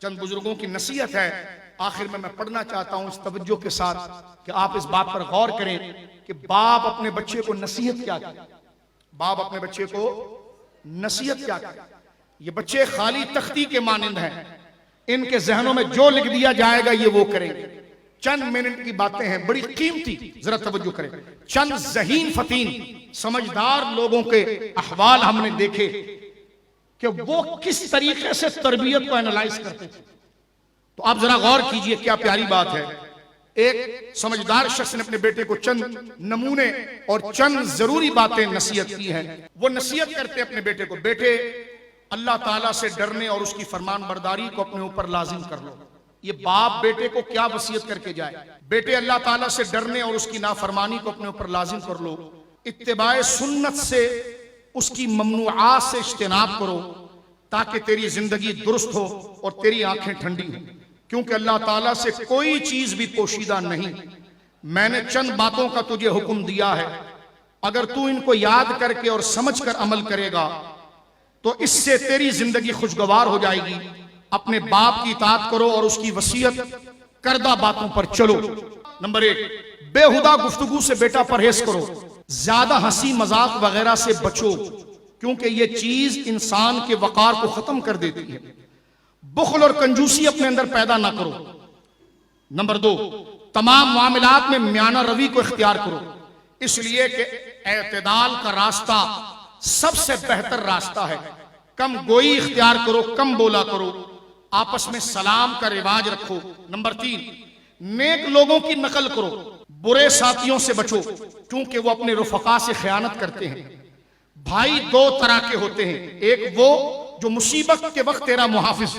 चंद बुजुर्गों की नसीहत है, आखिर में मैं पढ़ना चाहता हूं इस तवज्जो के साथ कि आप इस बात पर गौर करें कि बाप अपने बच्चे को नसीहत क्या करे, बाप अपने बच्चे को नसीहत क्या करे। ये बच्चे खाली तख्ती के मानिंद हैं, इनके जहनों में जो लिख दिया जाएगा ये वो करेंगे। चंद मिनट की बातें हैं, बड़ी कीमती, जरा तवज्जो करें। चंद ज़हीन फतीन समझदार लोगों के अहवाल हमने देखे कि वो किस तरीके से तरबियत को एनालाइज करते थे। तो आप जरा गौर कीजिए, क्या प्यारी बात है। एक समझदार शख्स ने अपने बेटे को चंद नमूने और चंद जरूरी बातें नसीहत की हैं। वो नसीहत करते अपने बेटे को, बेटे अल्लाह ताला से डरने और उसकी फरमान बरदारी को अपने ऊपर लाजिम कर लो। ये बाप बेटे को क्या वसीयत करके जाए, बेटे अल्लाह ताला से डरने और उसकी नाफरमानी को अपने ऊपर लाजिम कर लो। इत्तिबाए सुन्नत से उसकी ममनुआत से इज्तिनाब करो ताकि तेरी जिंदगी दुरुस्त हो और तेरी आंखें ठंडी हो, क्योंकि अल्लाह ताला से कोई चीज भी पोशीदा नहीं। मैंने चंद बातों का तुझे हुक्म दिया है, अगर तू इनको याद करके और समझ कर अमल करेगा तो इससे तेरी जिंदगी खुशगवार हो जाएगी। अपने बाप की इताअत करो और उसकी वसीयत करदा बातों पर चलो। नंबर 1, बेहुदा गुफ्तगू से बेटा परहेज करो, ज्यादा हंसी मजाक वगैरह से बचो, क्योंकि ये चीज इंसान के वकार को खत्म कर देती है। बुखल और कंजूसी अपने अंदर पैदा ना करो। नंबर 2, तमाम मामलात में म्याना रवि को इख्तियार करो, इसलिए कि एतदाल का रास्ता सबसे बेहतर रास्ता है। कम गोई इख्तियार करो, कम बोला करो, आपस में सलाम का रिवाज रखो। नंबर 3, नेक लोगों की नकल करो, बुरे साथियों से बचो, क्योंकि वो अपने रुफका से खयानत करते हैं। भाई 2 तरह के होते हैं, एक वो जो मुसीबत के वक्त तेरा मुहाफिज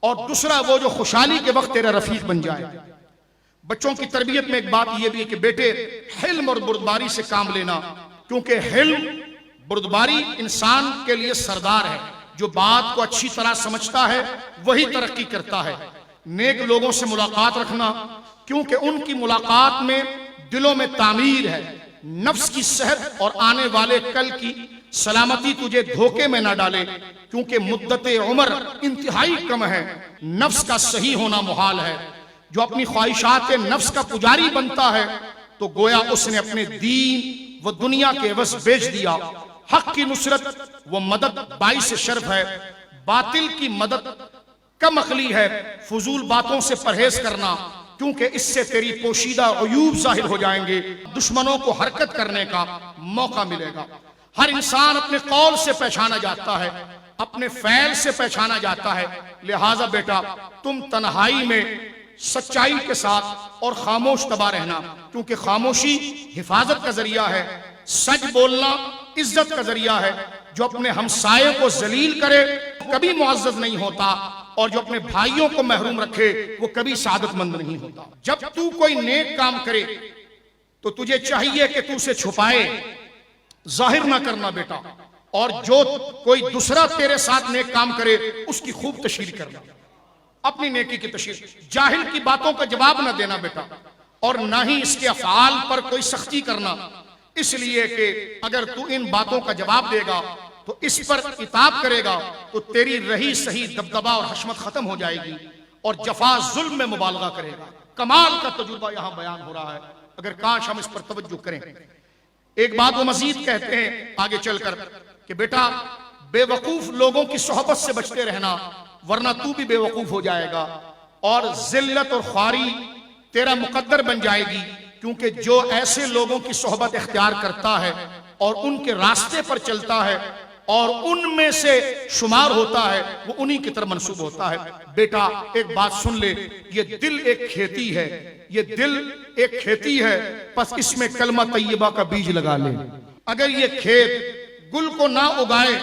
और दूसरा वो जो खुशहाली के वक्त तेरा रफीक बन जाए। बच्चों की तरबियत में एक बात यह भी है कि बेटे हिल्म और बुर्दबारी से काम लेना, क्योंकि हिल्म बुर्दबारी इंसान के लिए सरदार है। जो बात को अच्छी तरह समझता है वही तरक्की करता है। नेक लोगों से मुलाकात रखना, क्योंकि उनकी मुलाकात में दिलों में तामीर है, नफ्स की सेहत और आने वाले कल की सलामती तुझे धोखे में ना डाले, क्योंकि मुद्दत उम्र इंतहाई कम है, नफ्स का सही होना मुहाल है। जो अपनी ख्वाहिशात नफ्स का पुजारी बनता है तो गोया उसने अपने दीन व दुनिया के एवज बेच दिया। हक की नुसरत व मदद बाइस शर्फ है, बातिल की मदद कम अकली है। फजूल बातों से परहेज करना, क्योंकि इससे तेरी पोशीदा अयूब जाहिर हो जाएंगे, दुश्मनों को हरकत करने का मौका मिलेगा। हर इंसान अपने कौल से पहचाना जाता है, अपने फैल से पहचाना जाता है। लिहाजा बेटा तुम तन्हाई में सच्चाई के साथ और खामोश तबा रहना, क्योंकि खामोशी हिफाजत का जरिया है, सच बोलना इज्जत का जरिया है। जो अपने हमसाये को जलील करे कभी मुअज़्ज़ज़ नहीं होता, और जो अपने भाइयों को महरूम रखे वो कभी सादतमंद नहीं होता। जब तू कोई नेक काम करे तो तुझे चाहिए कि तू उसे छुपाए, जाहिर ना करना बेटा, और जो कोई दूसरा तेरे साथ नेक काम करे उसकी खूब तशहीर करना, अपनी नेकी की तशहीर। जाहिल की बातों का जवाब ना देना बेटा, और ना ही इसके अफ़आल पर कोई सख्ती करना, इसलिए कि अगर तू इन बातों का जवाब देगा तो इस पर इताब करेगा तो तेरी रही सही दबदबा और हशमत खत्म हो जाएगी, और जफा जुल्म में मुबालगा करेगा। कमाल का तजुर्बा यहां बयान हो रहा है, अगर काश हम इस पर तवज्जो करें। एक बात वो मजीद कहते हैं आगे चलकर कि बेटा बेवकूफ लोगों की सोहबत से बचते रहना, वरना तू भी बेवकूफ हो जाएगा और जिल्लत और ख्वारी तेरा मुकद्दर बन जाएगी। क्योंकि जो ऐसे लोगों की सोहबत इख्तियार करता है और उनके रास्ते पर चलता है और उनमें से शुमार होता है, वो उन्हीं की तरफ मंसूब होता है। बेटा एक बात सुन ले, ये दिल एक खेती है, ये दिल एक खेती है, बस इसमें कलमा तैयबा का बीज लगा ले। अगर ये खेत गुल को ना उगाए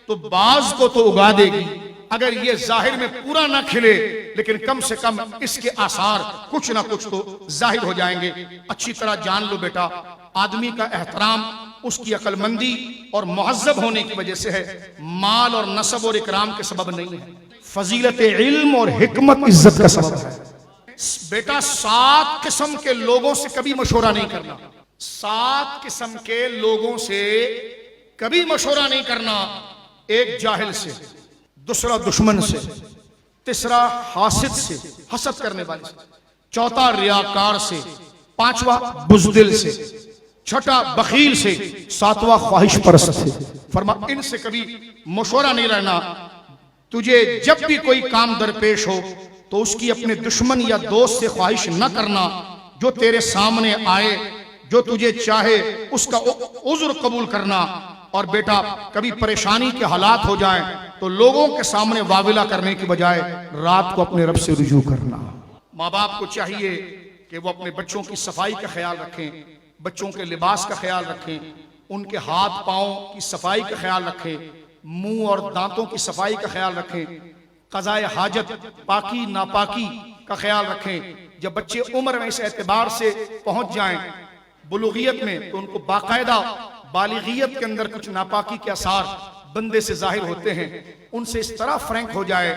तो बाज को तो उगा देगी। अगर ये जाहिर में पूरा ना खिले लेकिन कम से कम इसके आसार कुछ ना कुछ तो जाहिर हो जाएंगे। अच्छी तरह जान लो बेटा, आदमी का एहतराम उसकी अक्लमंदी और मुहज्जब होने की वजह से है, माल और नसब और इकराम के सबब नहीं है। फजीलत इल्म और हिकमत इज्जत का सबब है। बेटा 7 किस्म के लोगों से कभी मशवरा नहीं करना, 7 किस्म के लोगों से कभी मशवरा नहीं करना। एक जाहिल से, दूसरा दुश्मन से, तीसरा हासिद से, हसद करने वाले से, चौथा रियाकार से, पांचवा बुज़दिल से, छठा बखील से, सातवां ख्वाहिश परस्त से। फरमा इनसे कभी मशवरा नहीं रहना। तुझे जब भी कोई काम दरपेश हो तो उसकी अपने दुश्मन या दोस्त से ख्वाहिश न करना। जो तेरे सामने आए, जो तुझे चाहे, उसका उज़्र कबूल करना। और बेटा कभी परेशानी के हालात हो जाएं तो लोगों के सामने वाविला करने की बजाय रात को अपने रब से रुजू करना। माँ बाप को चाहिए कि वो अपने बच्चों की सफाई का ख्याल रखें, बच्चों के लिबास का ख्याल रखें, उनके हाथ पाँव की सफाई का ख्याल रखें, मुंह और दांतों की सफाई का ख्याल रखें, क़ज़ाए हाजत, पाकी नापाकी का ख्याल रखें। जब बच्चे उम्र में इस एतबार से पहुंच जाएं बुलूगियत में, तो उनको बाकायदा बालिगियत के अंदर कुछ नापाकी के आसार बंदे से जाहिर होते हैं, उनसे इस तरह फ्रैंक हो जाए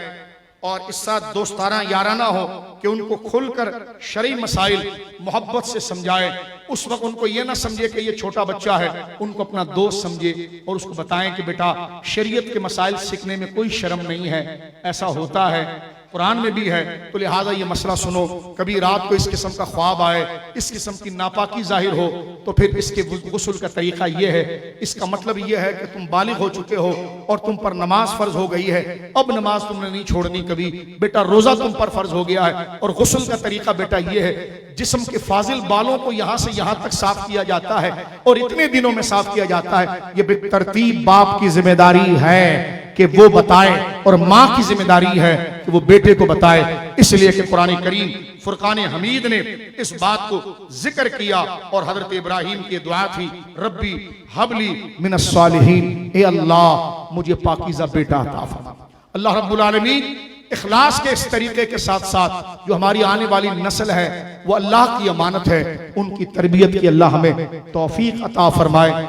और इस साथ दोस्ताना याराना हो कि उनको खुलकर शरई मसाइल मोहब्बत से समझाए। उस वक्त उनको ये ना समझे कि ये छोटा बच्चा है, उनको अपना दोस्त समझे और उसको बताएं कि बेटा शरीयत के मसाइल सीखने में कोई शर्म नहीं है, ऐसा होता है, कुरान में भी है, तो लिहाजा ये मसला सुनो। कभी रात को इस किस्म का ख्वाब आए, इस किस्म की नापाकी जाहिर हो, तो फिर इसके गुस्ल का तरीका ये है, इसका मतलब ये है कि तुम बालिग हो चुके हो और तुम पर नमाज फर्ज हो गई है, अब नमाज तुमने नहीं छोड़नी कभी, बेटा रोजा तुम पर फर्ज हो गया है। और गुस्ल का तरीका बेटा ये है, जिस्म के फाजिल बालों को यहाँ से यहाँ तक साफ किया जाता है और इतने दिनों में साफ किया जाता है। ये बेतरतीब बाप की जिम्मेदारी है कि वो बताए और माँ की जिम्मेदारी है कि वो बेटे को बताए। इसलिए कि कुरान करीम फुरकान हमीद ने इस बात को जिक्र किया और हजरत इब्राहीम की दुआ थी, रब्बी हबली मिनस सालिहीन, ए अल्लाह मुझे पाकीज़ा बेटा अता फरमा। अल्लाह रब्बुल आलमीन इखलास के इस तरीके के साथ साथ जो हमारी आने वाली नस्ल है वो अल्लाह की अमानत है, उनकी तरबियत की अल्लाह हमें तौफीक अता फरमाए।